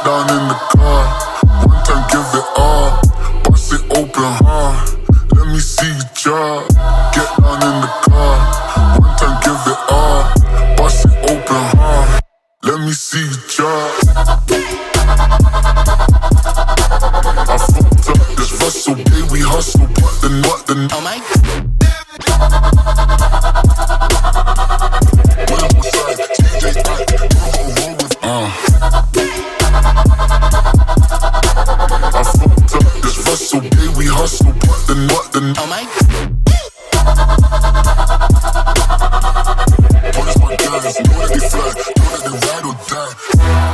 down in the car. One time give it all. Bust it open hard. Let me see you drop. Get down in the car. One time give it all. Bust it open hard. Let me see you drop. I fucked up this Russell, okay, we hustle, but then oh my I fucked up this Russell, okay, we hustle, but then oh my what is my guys? Know that they fly, know that they ride or die.